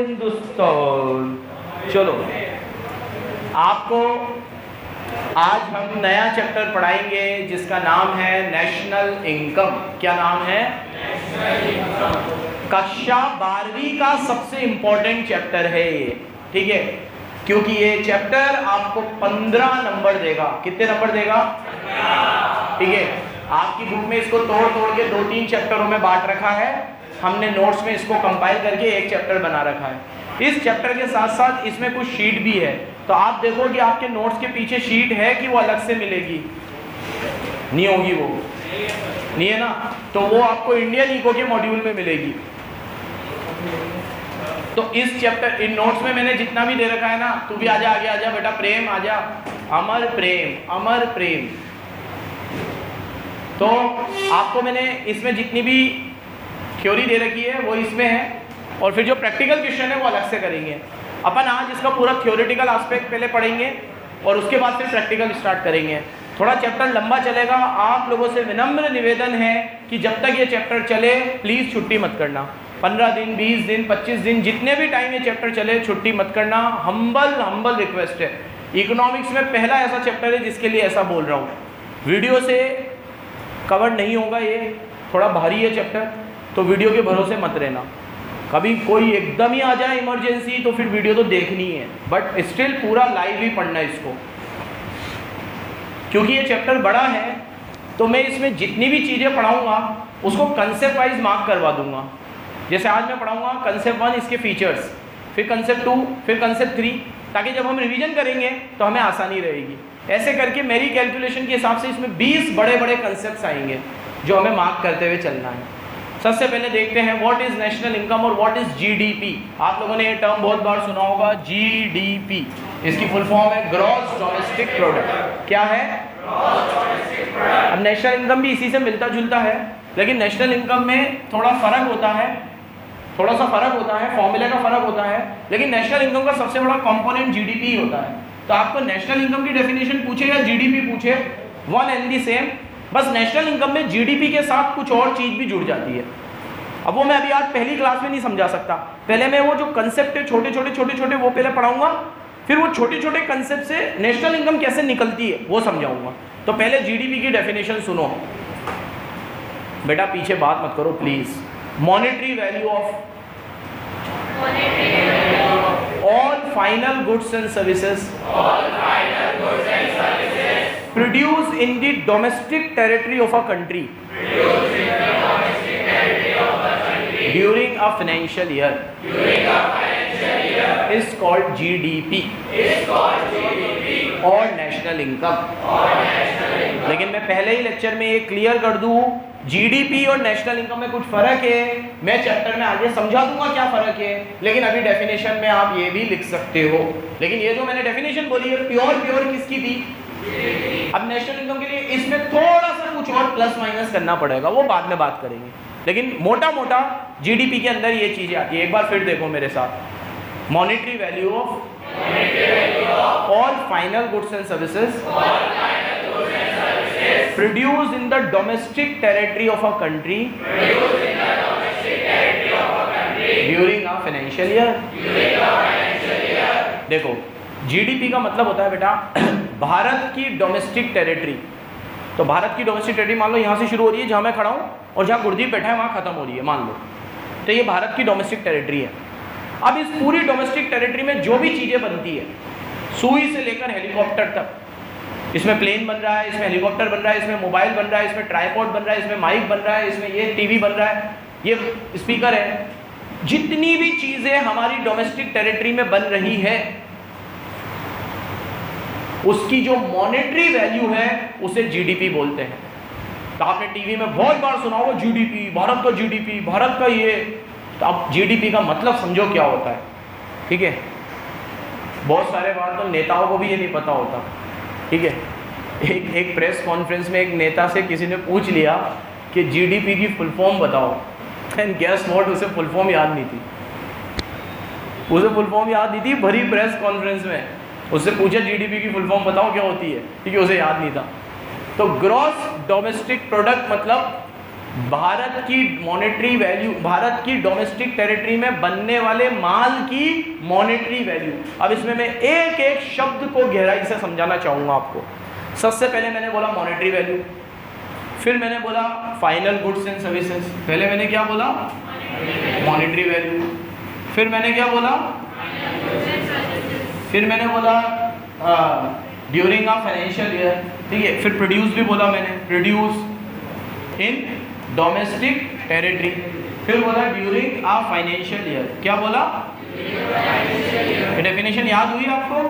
हिंदुस्तान। चलो, आपको आज हम नया चैप्टर पढ़ाएंगे जिसका नाम है नेशनल इनकम। क्या नाम है? National income. कक्षा 12वीं का सबसे इंपॉर्टेंट चैप्टर है ये, ठीक है, क्योंकि ये चैप्टर आपको 15 नंबर देगा। कितने नंबर देगा? 15। ठीक है, आपकी बुक में इसको तोड़ तोड़ के 2-3 चैप्टरों में बांट रखा है। हमने नोट्स में इसको कंपाइल करके एक चैप्टर बना रखा है। इस चैप्टर के साथ साथ इसमें कुछ शीट भी है, तो आप देखो कि आपके नोट्स के पीछे शीट है कि वो अलग से मिलेगी? नहीं होगी, वो नहीं है ना, तो वो आपको इंडियन इको के मॉड्यूल में मिलेगी। तो इस चैप्टर, इन नोट्स में मैंने जितना भी दे रखा है ना, तू भी आजा, आगे आजा बेटा, प्रेम आजा, अमर प्रेम, अमर प्रेम। तो आपको मैंने इसमें जितनी भी थ्योरी दे रखी है वो इसमें है, और फिर जो प्रैक्टिकल क्वेश्चन है वो अलग से करेंगे। अपन आज इसका पूरा थ्योरेटिकल एस्पेक्ट पहले पढ़ेंगे और उसके बाद फिर प्रैक्टिकल स्टार्ट करेंगे। थोड़ा चैप्टर लंबा चलेगा। आप लोगों से विनम्र निवेदन है कि जब तक ये चैप्टर चले प्लीज़ छुट्टी मत करना। 15 दिन, 20 दिन, 25 दिन, जितने भी टाइम ये चैप्टर चले छुट्टी मत करना। हम्बल रिक्वेस्ट है। इकोनॉमिक्स में पहला ऐसा चैप्टर है जिसके लिए ऐसा बोल रहा हूँ। वीडियो से कवर नहीं होगा, ये थोड़ा भारी है चैप्टर, तो वीडियो के भरोसे मत रहना। कभी कोई एकदम ही आ जाए इमरजेंसी तो फिर वीडियो तो देखनी है, बट स्टिल पूरा लाइव ही पढ़ना है इसको, क्योंकि ये चैप्टर बड़ा है। तो मैं इसमें जितनी भी चीज़ें पढ़ाऊँगा उसको कंसेप्ट वाइज मार्क करवा दूंगा। जैसे आज मैं पढ़ाऊँगा कंसेप्ट 1 इसके फीचर्स, फिर कंसेप्ट 2, फिर कंसेप्ट 3, ताकि जब हम रिवीजन करेंगे तो हमें आसानी रहेगी। ऐसे करके मेरी कैलकुलेशन के हिसाब से इसमें 20 बड़े बड़े कंसेप्ट्स आएंगे जो हमें मार्क करते हुए चलना है। सबसे पहले देखते हैं व्हाट इज़ नेशनल इनकम और व्हाट इज़ जीडीपी। आप लोगों ने ये टर्म बहुत बार सुना होगा, जीडीपी। इसकी फुल फॉर्म है ग्रॉस डोमेस्टिक प्रोडक्ट। क्या है? अब नेशनल इनकम भी इसी से मिलता जुलता है, लेकिन नेशनल इनकम में थोड़ा फ़र्क होता है, थोड़ा सा फ़र्क होता है, फॉर्मूले का फ़र्क होता है। लेकिन नेशनल इनकम का सबसे बड़ा कंपोनेंट जीडीपी होता है। तो आपको नेशनल इनकम की डेफिनेशन पूछे या जीडीपी पूछे, वन एंड दी सेम। बस नेशनल इनकम में जीडीपी के साथ कुछ और चीज़ भी जुड़ जाती है। अब वो मैं अभी आज पहली क्लास में नहीं समझा सकता। पहले मैं वो जो कंसेप्ट है छोटे छोटे वो पहले पढ़ाऊंगा, फिर वो छोटे छोटे कंसेप्ट से नेशनल इनकम कैसे निकलती है वो समझाऊंगा। तो पहले जीडीपी की डेफिनेशन सुनो बेटा, पीछे बात मत करो please. Monetary value of all final goods and services produced in the domestic territory of a country during a financial year is called GDP और नेशनल इनकम। लेकिन मैं पहले ही लेक्चर में ये क्लियर कर दूं, जीडीपी और नेशनल इनकम में कुछ फर्क है। मैं चैप्टर में आगे समझा दूंगा क्या फर्क है, लेकिन अभी डेफिनेशन में आप ये भी लिख सकते हो। लेकिन ये जो मैंने डेफिनेशन बोली है प्योर किसकी थी? अब नेशनल इनकम के लिए इसमें थोड़ा सा कुछ और प्लस माइनस करना पड़ेगा, वो बाद में बात करेंगे। लेकिन मोटा जीडीपी के अंदर ये चीजें आती है। एक बार फिर देखो मेरे साथ, monetary value of all final goods and services produced in the domestic territory of a country during a financial year। देखो, जीडीपी का मतलब होता है बेटा भारत की डोमेस्टिक टेरिटरी। तो भारत की डोमेस्टिक टेरिटरी मान लो यहाँ से शुरू हो रही है, जहाँ मैं खड़ा हूँ, और जहाँ गुरदीप बैठा है वहाँ खत्म हो रही है, मान लो। तो ये भारत की डोमेस्टिक टेरिटरी है। अब इस पूरी डोमेस्टिक टेरिटरी में जो भी चीज़ें बनती है, सुई से लेकर हेलीकॉप्टर तक, इसमें प्लेन बन रहा है, इसमें हेलीकॉप्टर बन रहा है, इसमें मोबाइल बन रहा है, इसमें ट्राइपॉड बन रहा है, इसमें माइक बन रहा है, इसमें ये टीवी बन रहा है, ये स्पीकर है। जितनी भी चीज़ें हमारी डोमेस्टिक टेरिटरी में बन रही है उसकी जो मॉनेटरी वैल्यू है उसे जीडीपी बोलते हैं। तो आपने टीवी में बहुत बार सुना होगा जीडीपी, भारत का जीडीपी, भारत का ये। तो अब जीडीपी का मतलब समझो क्या होता है, ठीक है। बहुत सारे बार तो नेताओं को भी ये नहीं पता होता, ठीक है। एक प्रेस कॉन्फ्रेंस में एक नेता से किसी ने पूछ लिया कि जीडीपी की फुल फॉर्म बताओ, एंड गेस व्हाट, उसे फुल फॉर्म याद नहीं थी। उसे फुल फॉर्म याद नहीं थी, भरी प्रेस कॉन्फ्रेंस में उससे पूछा जीडीपी की फुल फॉर्म बताओ क्या होती है, क्योंकि उसे याद नहीं था। तो ग्रॉस डोमेस्टिक प्रोडक्ट मतलब भारत की मॉनेटरी वैल्यू, भारत की डोमेस्टिक टेरिटरी में बनने वाले माल की मॉनेटरी वैल्यू। अब इसमें मैं एक एक शब्द को गहराई से समझाना चाहूँगा आपको। सबसे पहले मैंने बोला मॉनेटरी वैल्यू, फिर मैंने बोला फाइनल गुड्स एंड सर्विसेज। पहले मैंने क्या बोला? Monetary value. फिर मैंने क्या बोला? फिर मैंने बोला ड्यूरिंग अ फाइनेंशियल ईयर, ठीक है। फिर प्रोड्यूस भी बोला मैंने, प्रोड्यूस इन डोमेस्टिक टेरिटरी। फिर बोला ड्यूरिंग अ फाइनेंशियल ईयर। क्या बोला? डेफिनेशन याद हुई आपको?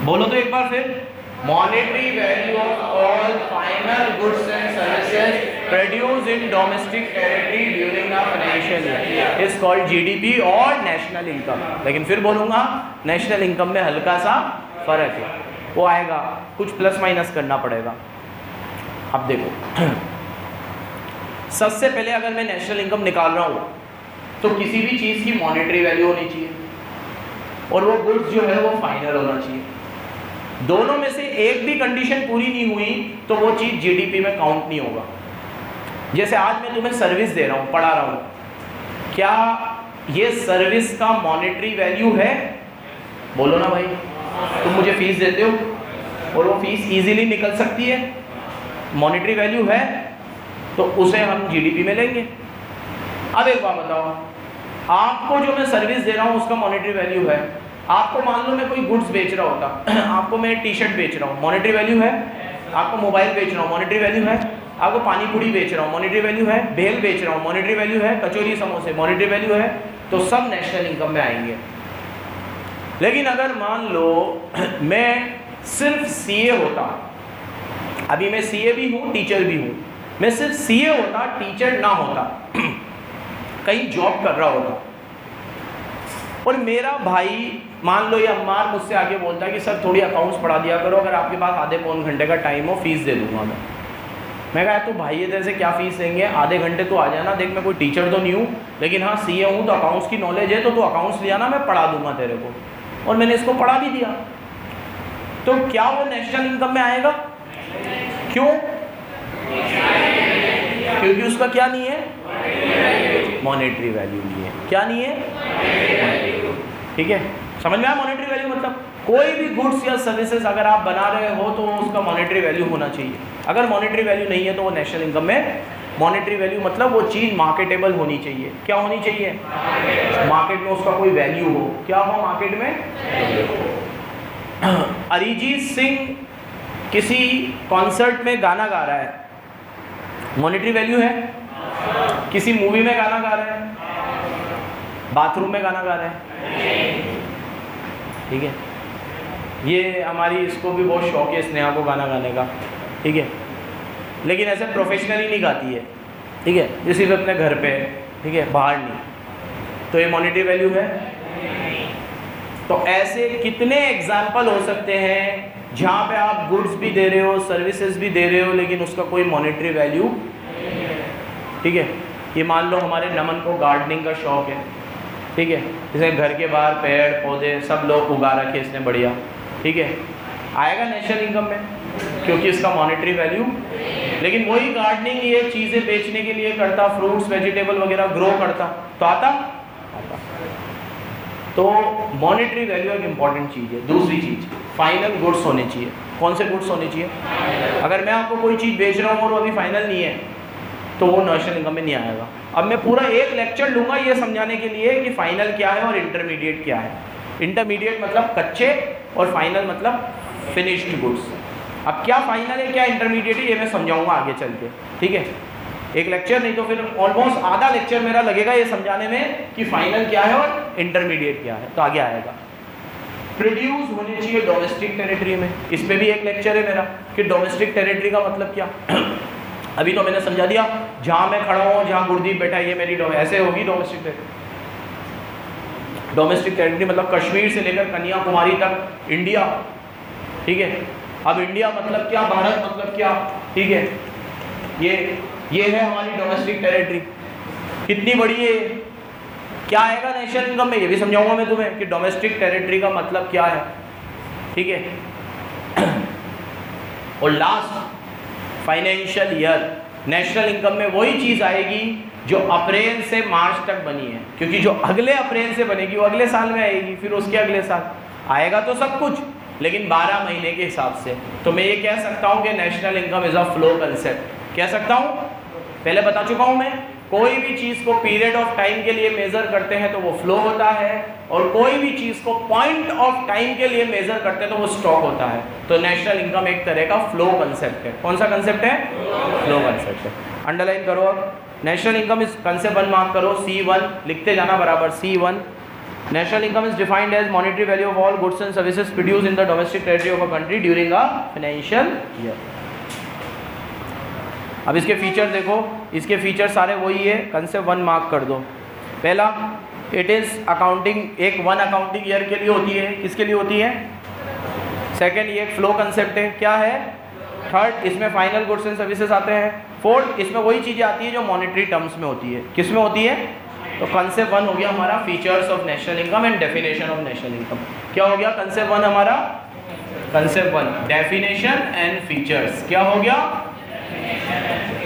बोलो तो एक बार फिर। Monetary value of all final goods and services produce in domestic territory during a financial year is called GDP और नेशनल इनकम। लेकिन फिर बोलूँगा नेशनल इनकम में हल्का सा फर्क है, वो आएगा, कुछ प्लस माइनस करना पड़ेगा। अब देखो, सबसे पहले अगर मैं नेशनल इनकम निकाल रहा हूँ तो किसी भी चीज़ की मॉनेटरी वैल्यू होनी चाहिए और वो गुड्स जो है वो फाइनल होना चाहिए। दोनों में से एक भी कंडीशन पूरी नहीं हुई तो वो चीज़ जीडीपी में काउंट नहीं होगा। जैसे आज मैं तुम्हें सर्विस दे रहा हूँ, पढ़ा रहा हूँ, क्या ये सर्विस का मॉनेटरी वैल्यू है? बोलो ना भाई। तुम मुझे फीस देते हो और वो फीस इजीली निकल सकती है, मॉनेटरी वैल्यू है, तो उसे हम जीडीपी में लेंगे। अब एक बात बताओ, आपको जो मैं सर्विस दे रहा हूँ उसका मॉनेटरी वैल्यू है। आपको मान लो मैं कोई गुड्स बेच रहा होता, आपको मैं टी शर्ट बेच रहा हूँ, मॉनेटरी वैल्यू है। आपको मोबाइल बेच रहा हूँ, मॉनेटरी वैल्यू है। आपको पानी पूरी बेच रहा हूँ, मॉनेटरी वैल्यू है। भेल बेच रहा हूँ, मॉनेटरी वैल्यू है। कचौरी समोसे, मॉनेटरी वैल्यू है। तो सब नेशनल इनकम में आएंगे। लेकिन अगर मान लो मैं सिर्फ सीए होता, अभी मैं सीए भी हूँ, टीचर भी हूँ, मैं सिर्फ सीए होता, टीचर ना होता, कहीं जॉब कर रहा होता, और मेरा भाई मान लो ये अम्मार मुझसे आके बोलता है कि सर थोड़ी अकाउंट्स पढ़ा दिया करो, अगर आपके पास आधे पौन घंटे का टाइम हो फीस दे दूंगा मैं कहा तो भाई ये जैसे क्या फीस देंगे, आधे घंटे तो आ जाना, देख मैं कोई टीचर तो नहीं हूँ लेकिन हाँ सीए हूँ तो अकाउंट्स की नॉलेज है, तो तू अकाउंट्स ले आना, मैं पढ़ा दूंगा तेरे को। और मैंने इसको पढ़ा भी दिया, तो क्या वो नेशनल इनकम में आएगा? क्यों? क्योंकि उसका क्या नहीं है? मॉनेटरी वैल्यू नहीं है। क्या नहीं है? ठीक है, समझ में आया? मॉनेटरी वैल्यू मतलब कोई भी गुड्स या सर्विसेज अगर आप बना रहे हो तो उसका मॉनेटरी वैल्यू होना चाहिए। अगर मॉनेटरी वैल्यू नहीं है तो वो नेशनल इनकम में, मॉनेटरी वैल्यू मतलब वो चीज़ मार्केटेबल होनी चाहिए। क्या होनी चाहिए? मार्केट में उसका कोई वैल्यू हो। क्या हो मार्केट में? अरिजीत सिंह किसी कॉन्सर्ट में गाना गा रहा है, मॉनेटरी वैल्यू है? किसी मूवी में गाना गा रहा है, बाथरूम में गाना गा रहा है, ठीक है। ये हमारी इसको भी बहुत शौक है स्नेहा को गाना गाने का, ठीक है, लेकिन ऐसे प्रोफेशनली नहीं गाती है, ठीक है, ये सिर्फ अपने घर पे, ठीक है, बाहर नहीं। तो ये मॉनेटरी वैल्यू है? तो ऐसे कितने एग्जाम्पल हो सकते हैं जहाँ पे आप गुड्स भी दे रहे हो, सर्विसेज भी दे रहे हो, लेकिन उसका कोई मॉनेटरी वैल्यू, ठीक है। ये मान लो हमारे नमन को गार्डनिंग का शौक है, ठीक है, जैसे घर के बाहर पेड़ पौधे सब लोग उगा रखे इसने बढ़िया, ठीक है, आएगा नेशनल इनकम में क्योंकि इसका मॉनेटरी वैल्यू। लेकिन वही गार्डनिंग ये चीज़ें बेचने के लिए करता, फ्रूट्स वेजिटेबल वगैरह ग्रो करता, तो आता। तो मॉनेटरी वैल्यू एक इंपॉर्टेंट चीज़ है। दूसरी चीज़, फाइनल गुड्स होने चाहिए। कौन से गुड्स होने चाहिए? अगर मैं आपको कोई चीज़ बेच रहा हूँ और वो अभी फाइनल नहीं है तो वो नेशनल इनकम में नहीं आएगा। अब मैं पूरा एक लेक्चर लूँगा ये समझाने के लिए कि फाइनल क्या है और इंटरमीडिएट क्या है। इंटरमीडिएट मतलब कच्चे और फाइनल मतलब फिनिश्ड गुड्स। अब क्या फाइनल है क्या इंटरमीडिएट है ये मैं समझाऊंगा आगे चल के, ठीक है। एक लेक्चर नहीं तो फिर ऑलमोस्ट आधा लेक्चर मेरा लगेगा ये समझाने में कि फाइनल क्या है और इंटरमीडिएट क्या है, तो आगे आएगा। प्रोड्यूस होने चाहिए डोमेस्टिक टेरिटरी में, इस पर भी एक लेक्चर है मेरा कि डोमेस्टिक टेरिटरी का मतलब क्या। अभी तो मैंने समझा दिया, जहाँ मैं खड़ा हूँ, जहाँ गुरदीप बैठा है, ये मेरी ऐसे होगी डोमेस्टिक टेरिटरी। डोमेस्टिक टेरिटरी मतलब कश्मीर से लेकर कन्याकुमारी तक इंडिया, ठीक है। अब इंडिया मतलब क्या, भारत मतलब क्या, ठीक है। ये है हमारी डोमेस्टिक टेरिटरी, कितनी बड़ी है, क्या आएगा नेशनल इनकम में ये भी समझाऊंगा मैं तुम्हें कि डोमेस्टिक टेरिटरी का मतलब क्या है, ठीक है। और last financial year, national income में वही चीज़ आएगी जो अप्रैल से मार्च तक बनी है, क्योंकि जो अगले अप्रैल से बनेगी वो अगले साल में आएगी, फिर उसके अगले साल आएगा तो सब कुछ, लेकिन 12 महीने के हिसाब से। तो मैं ये कह सकता हूँ कि national income is a flow concept. कह सकता हूँ, पहले बता चुका हूँ मैं, कोई भी चीज़ को पीरियड ऑफ टाइम के लिए मेज़र करते हैं तो वो फ्लो होता है, और कोई भी चीज़ को पॉइंट ऑफ टाइम के लिए मेज़र करते हैं तो वो स्टॉक होता है। तो नेशनल इनकम एक तरह का फ्लो कंसेप्ट है। कौन सा कंसेप्ट है? फ्लो कंसेप्ट है। अंडरलाइन करो अब, नेशनल इनकम इस कंसेप्ट 1 मार्क करो, C1 लिखते जाना बराबर, C1 national income is defined as monetary value of all goods and services produce in the domestic territory of a country during a financial year. अब इसके feature देखो, इसके feature सारे वही है, कंसेप्ट 1 मार्क कर दो। पहला, इट इज़ अकाउंटिंग, एक 1 अकाउंटिंग ईयर के लिए होती है, किसके लिए होती है? सेकंड, ये एक फ्लो कंसेप्ट है, क्या है? थर्ड, इसमें फाइनल गुड्स एंड सर्विसेज आते हैं। फोर्थ, इसमें वही चीज़ें आती है जो मॉनेटरी टर्म्स में होती है। किस में होती है? तो कंसेप्ट 1 हो गया हमारा features of national income and definition of national income. क्या हो गया कंसेप्ट 1 हमारा? Concept 1 definition and features. क्या हो गया?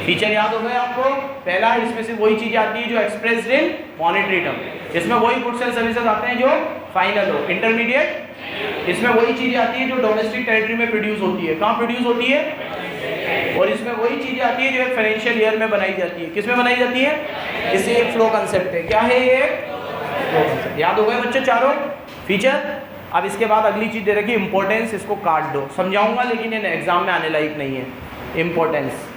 फीचर याद हो गए आपको? पहला, इसमें से वही चीजें आती है जो एक्सप्रेस्ड इन मॉनेटरी टर्म, इसमें वही गुड्स एंड सर्विसेज आते हैं जो फाइनल हो। इंटरमीडिएट, इसमें वही चीजें आती है जो डोमेस्टिक टेरिटरी में प्रोड्यूस होती है। कहाँ प्रोड्यूस होती है? और इसमें वही चीजें आती है जो एक फाइनेंशियल ईयर में बनाई जाती है। किस में बनाई जाती है? इससे एक फ्लो कंसेप्ट है। क्या है ये? Flow concept. याद हो गए बच्चे चारों फीचर? अब इसके बाद अगली चीज दे रखी इंपॉर्टेंस, इसको काट दो, समझाऊंगा लेकिन ये एग्जाम में आने लायक नहीं है। इंपॉर्टेंस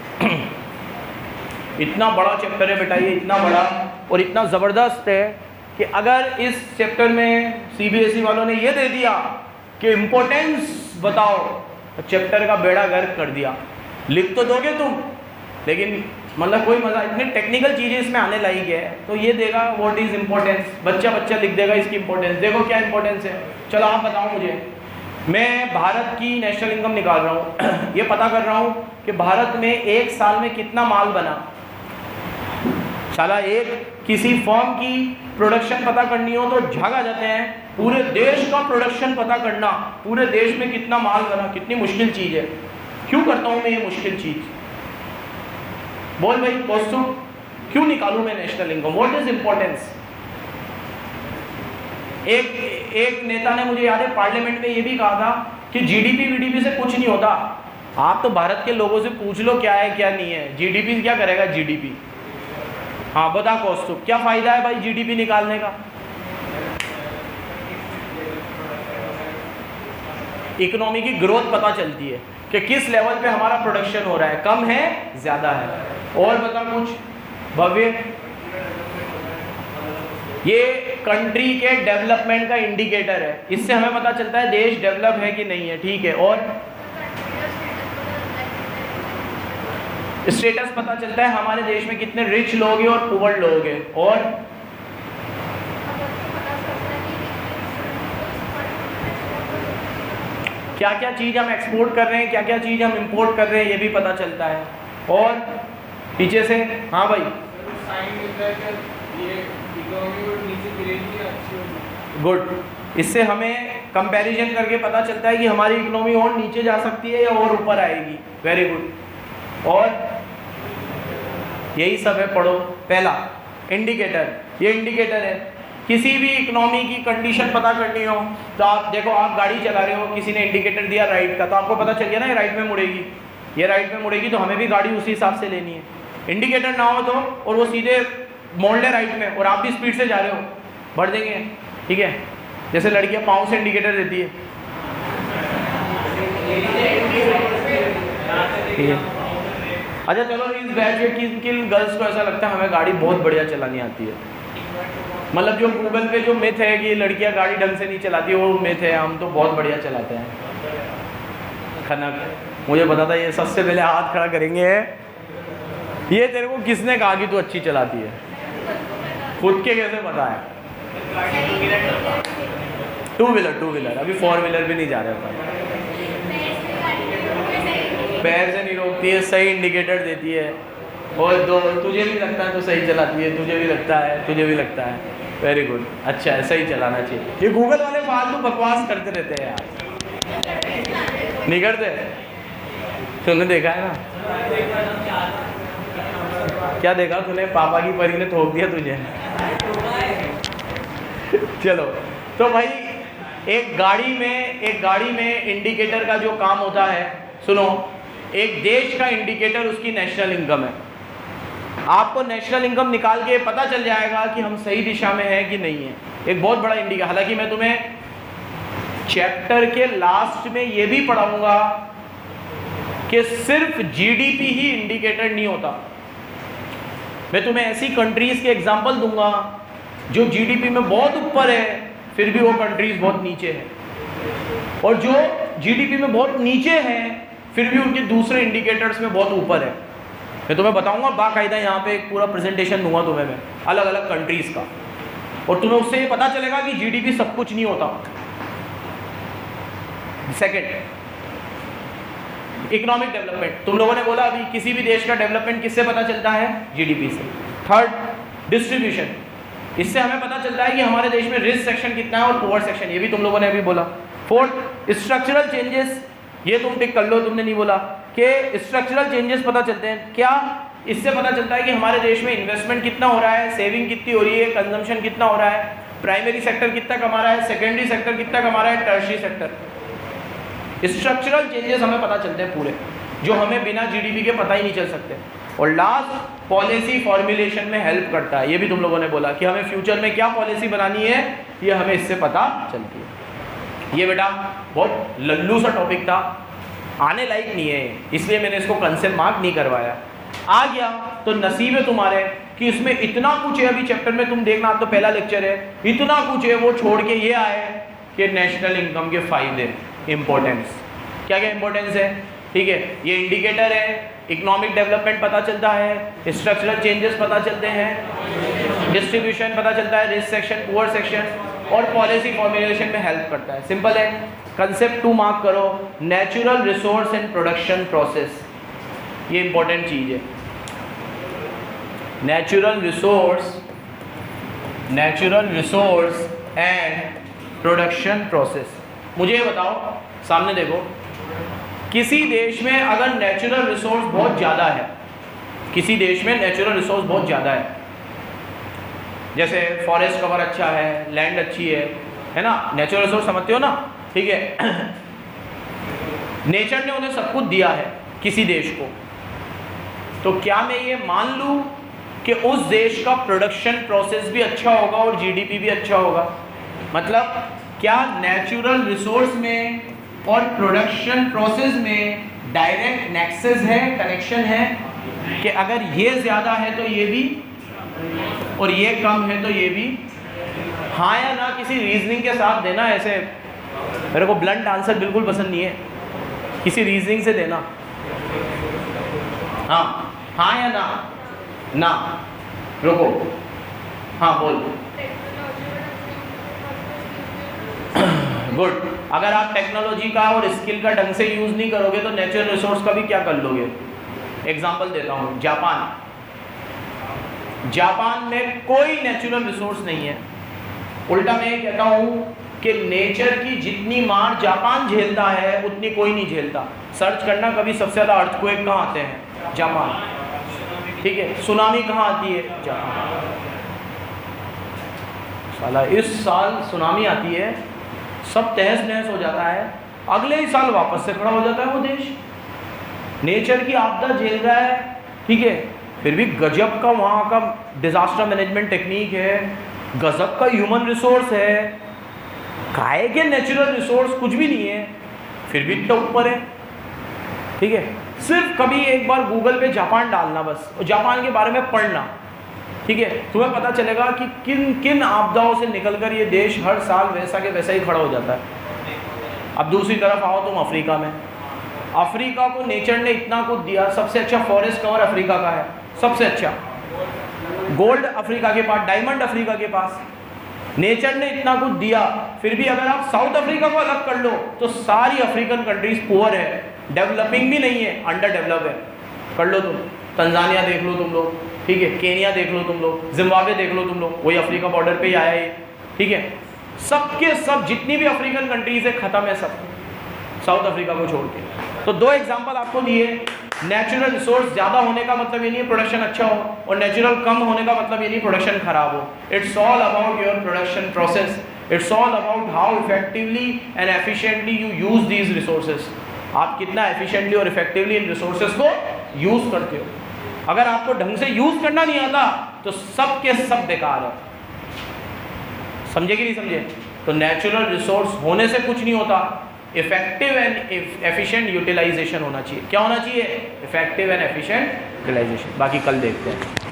इतना बड़ा चैप्टर है बेटा, ये इतना बड़ा और इतना ज़बरदस्त है कि अगर इस चैप्टर में CBSE वालों ने ये दे दिया कि इम्पोर्टेंस बताओ, तो चैप्टर का बेड़ा गर्क कर दिया। लिख तो दोगे तुम, लेकिन मतलब कोई मज़ा, इतनी टेक्निकल चीज़ें इसमें आने लायक है। तो ये देगा व्हाट इज़ इम्पोर्टेंस, बच्चा बच्चा लिख देगा इसकी इम्पोर्टेंस। देखो क्या इम्पोर्टेंस है, चलो आप बताओ मुझे। मैं भारत की नेशनल इनकम निकाल रहा हूँ ये पता कर रहा हूँ कि भारत में एक साल में कितना माल बना। साला एक किसी फर्म की प्रोडक्शन पता करनी हो तो झाग आ जाते हैं, पूरे देश का प्रोडक्शन पता करना, पूरे देश में कितना माल बना, कितनी मुश्किल चीज़ है। क्यों करता हूँ मैं ये मुश्किल चीज़? बोल भाई कौस्तुभ, क्यों निकालूँ मैं national income? What is importance? एक नेता ने, मुझे याद है, पार्लियामेंट में ये भी कहा था कि जीडीपी वीडीपी से कुछ नहीं होता। आप तो भारत के लोगों से पूछ लो क्या है क्या नहीं है। जीडीपी क्या करेगा? जीडीपी। हाँ बता कौस्तुभ, क्या फायदा है भाई जीडीपी निकालने का? इकोनॉमी की ग्रोथ पता चलती है कि किस लेवल पे हमारा प्रोडक्शन हो रहा है, कम है ज्यादा है। और बता कुछ भव्य। ये कंट्री के डेवलपमेंट का इंडिकेटर है, इससे हमें पता चलता है देश डेवलप है कि नहीं है। ठीक है, और स्टेटस पता चलता है हमारे देश में कितने रिच लोग हैं और पुअर लोग हैं। और क्या क्या चीज़ हम एक्सपोर्ट कर रहे हैं, क्या क्या चीज़ हम इंपोर्ट कर रहे हैं, ये भी पता चलता है। और पीछे से, हाँ भाई, गुड, इससे हमें कंपैरिजन करके पता चलता है कि हमारी इकोनॉमी और नीचे जा सकती है या और ऊपर आएगी। Very good. और यही सब है, पढ़ो। पहला इंडिकेटर, ये इंडिकेटर है। किसी भी इकोनॉमी की कंडीशन पता करनी हो तो आप देखो, आप गाड़ी चला रहे हो, किसी ने इंडिकेटर दिया राइट का, तो आपको पता चल गया ना ये राइट में मुड़ेगी, ये राइट में मुड़ेगी, तो हमें भी गाड़ी उसी हिसाब से लेनी है। इंडिकेटर ना हो तो, और वो सीधे मोड़ ले राइट में और आप भी स्पीड से जा रहे हो, बढ़ देंगे। ठीक है, जैसे लड़कियां पाँव से इंडिकेटर देती है। ठीक है, अच्छा चलो, इस बैच में किन गर्ल्स को ऐसा लगता है हमें गाड़ी बहुत बढ़िया चलानी आती है? मतलब जो गूगल पे जो मिथ है कि लड़कियां गाड़ी ढंग से नहीं चलाती, वो मिथ है, हम तो बहुत बढ़िया चलाते हैं। खनक, मुझे पता था ये सबसे पहले हाथ खड़ा करेंगे। ये तेरे को किसने कहा कि तू अच्छी चलाती है? खुद के कैसे पता है? टू व्हीलर, अभी 4 व्हीलर भी नहीं जा रहे होता। पैर से नहीं रोकती है, सही इंडिकेटर देती है। और दो, तुझे भी लगता है तो सही चलाती है, तुझे भी लगता है, तुझे भी लगता है। वेरी गुड, अच्छा है, सही चलाना चाहिए। ये गूगल वाले फालतू बकवास करते रहते हैं यार, नहीं करते? तुमने देखा है ना? क्या देखा तूने, पापा की परी ने ठोक दिया तुझे। चलो, तो भाई एक गाड़ी में इंडिकेटर का जो काम होता है, सुनो, एक देश का इंडिकेटर उसकी नेशनल इनकम है। आपको नेशनल इनकम निकाल के पता चल जाएगा कि हम सही दिशा में हैं कि नहीं है। एक बहुत बड़ा इंडिकेटर, हालांकि मैं तुम्हें चैप्टर के लास्ट में ये भी पढ़ाऊंगा कि सिर्फ जीडीपी ही इंडिकेटर नहीं होता। मैं तुम्हें ऐसी कंट्रीज के एग्जांपल दूंगा जो जीडीपी में बहुत ऊपर है फिर भी वो कंट्रीज बहुत नीचे है, और जो जीडीपी में बहुत नीचे हैं फिर भी उनके दूसरे इंडिकेटर्स में बहुत ऊपर है। मैं तुम्हें बताऊंगा बाकायदा, यहाँ पे एक पूरा प्रेजेंटेशन दूंगा तुम्हें मैं अलग अलग कंट्रीज का, और तुम्हें उससे ये पता चलेगा कि जीडीपी सब कुछ नहीं होता। Second, economic development. तुम लोगों ने बोला अभी किसी भी देश का डेवलपमेंट किससे पता चलता है? जीडीपी से। Third, distribution. इससे हमें पता चलता है कि हमारे देश में रिच सेक्शन कितना है और पुअर सेक्शन, ये भी तुम लोगों ने अभी बोला। Fourth, structural changes. ये तुम टिक कर लो, तुमने नहीं बोला कि स्ट्रक्चरल चेंजेस पता चलते हैं क्या? इससे पता चलता है कि हमारे देश में इन्वेस्टमेंट कितना हो रहा है, सेविंग कितनी हो रही है, कंजम्पशन कितना हो रहा है, प्राइमरी सेक्टर कितना कमा रहा है, सेकेंडरी सेक्टर कितना कमा रहा है, टर्शियरी सेक्टर। स्ट्रक्चरल चेंजेस हमें पता चलते हैं पूरे, जो हमें बिना जीडीपी के पता ही नहीं चल सकते। और लास्ट, पॉलिसी फॉर्मुलेशन में हेल्प करता है। ये भी तुम लोगों ने बोला कि हमें फ्यूचर में क्या पॉलिसी बनानी है, ये हमें इससे पता चलती है। ये बेटा बहुत लल्लू सा टॉपिक था, आने लायक नहीं है, इसलिए मैंने इसको कंसेप्ट मार्क नहीं करवाया। आ गया तो नसीब है तुम्हारे कि इसमें इतना कुछ है। अभी चैप्टर में तुम देखना, तो पहला लेक्चर है, इतना कुछ है, वो छोड़ के ये आए कि नेशनल इनकम के फायदे, इंपॉर्टेंस, क्या क्या इंपॉर्टेंस है, ठीक है। ये इंडिकेटर है, इकोनॉमिक डेवलपमेंट पता चलता है, स्ट्रक्चरल चेंजेस पता चलते हैं, डिस्ट्रीब्यूशन पता चलता है, रिच सेक्शन, पुअर सेक्शन, और पॉलिसी फॉर्मुलेशन में हेल्प करता है। सिंपल है। कंसेप्ट 2 मार्क करो, natural resource and production process. ये इंपॉर्टेंट चीज है, natural resource and production process. मुझे ये बताओ, सामने देखो, किसी देश में अगर नेचुरल रिसोर्स बहुत ज़्यादा है, किसी देश में नेचुरल रिसोर्स बहुत ज़्यादा है, जैसे फॉरेस्ट कवर अच्छा है, लैंड अच्छी है ना, नेचुरल रिसोर्स समझते हो ना, ठीक है। नेचर ने उन्हें सब कुछ दिया है किसी देश को, तो क्या मैं ये मान लूँ कि उस देश का प्रोडक्शन प्रोसेस भी अच्छा होगा और जीडीपी भी अच्छा होगा? मतलब क्या नेचुरल रिसोर्स में और प्रोडक्शन प्रोसेस में डायरेक्ट नेक्सेस है, कनेक्शन है कि अगर ये ज़्यादा है तो ये भी, और ये कम है तो ये भी? हाँ या ना किसी रीजनिंग के साथ देना। ऐसे मेरे को ब्लंट आंसर बिल्कुल पसंद नहीं है, किसी रीजनिंग से देना। हाँ या ना? ना, रुको, हाँ बोल। गुड। अगर आप टेक्नोलॉजी का और स्किल का ढंग से यूज़ नहीं करोगे तो नेचुरल रिसोर्स का भी क्या कर लोगे? एग्जाम्पल देता हूँ, जापान में कोई नेचुरल रिसोर्स नहीं है। उल्टा मैं ये कहता हूँ कि नेचर की जितनी मार जापान झेलता है उतनी कोई नहीं झेलता। सर्च करना कभी सबसे ज़्यादा अर्थक्वेक कहाँ आते हैं? जापान, ठीक है। सुनामी कहाँ आती है? जापान। साला इस साल सुनामी आती है, सब तहस नहस हो जाता है, अगले ही साल वापस से खड़ा हो जाता है वो देश। नेचर की आपदा झेल रहा है, ठीक है, फिर भी गजब का वहाँ का डिजास्टर मैनेजमेंट टेक्निक है, गजब का ह्यूमन रिसोर्स है। काहे के नेचुरल रिसोर्स कुछ भी नहीं है, फिर भी इतना ऊपर है, ठीक है। सिर्फ कभी एक बार गूगल पे जापान डालना बस, और जापान के बारे में पढ़ना, ठीक है, तुम्हें पता चलेगा कि किन किन आपदाओं से निकलकर ये देश हर साल वैसा के वैसा ही खड़ा हो जाता है। अब दूसरी तरफ आओ तुम अफ्रीका में, अफ्रीका को नेचर ने इतना कुछ दिया, सबसे अच्छा फॉरेस्ट कवर अफ्रीका का है, सबसे अच्छा, गोल्ड अफ्रीका के पास, डायमंड अफ्रीका के पास, नेचर ने इतना कुछ दिया। फिर भी अगर आप साउथ अफ्रीका को अलग कर लो तो सारी अफ्रीकन कंट्रीज पुअर है, डेवलपिंग भी नहीं है, अंडर डेवलप है। कर लो तुम, तंजानिया देख लो तुम लोग, ठीक है, केनिया देख लो तुम लोग, जिम्बाब्वे देख लो तुम लोग, वही अफ्रीका बॉर्डर पे ही आया है, ठीक है। सबके सब जितनी भी अफ्रीकन कंट्रीज है खत्म है सब, साउथ अफ्रीका को छोड़ के। तो 2 एग्जांपल आपको दिए, नेचुरल रिसोर्स ज़्यादा होने का मतलब ये नहीं है प्रोडक्शन अच्छा हो, और नेचुरल कम होने का मतलब ये नहीं प्रोडक्शन खराब हो। It's all about your production process, it's all about how effectively and efficiently you use these resources. आप कितना एफिशिएंटली और इफेक्टिवली इन रिसोर्सेज को यूज़ करते हो। अगर आपको ढंग से यूज़ करना नहीं आता तो सब के सब बेकार है। समझे कि नहीं समझे? तो नेचुरल रिसोर्स होने से कुछ नहीं होता, इफेक्टिव एंड एफिशिएंट यूटिलाइजेशन होना चाहिए। क्या होना चाहिए? Effective and efficient utilization. बाकी कल देखते हैं।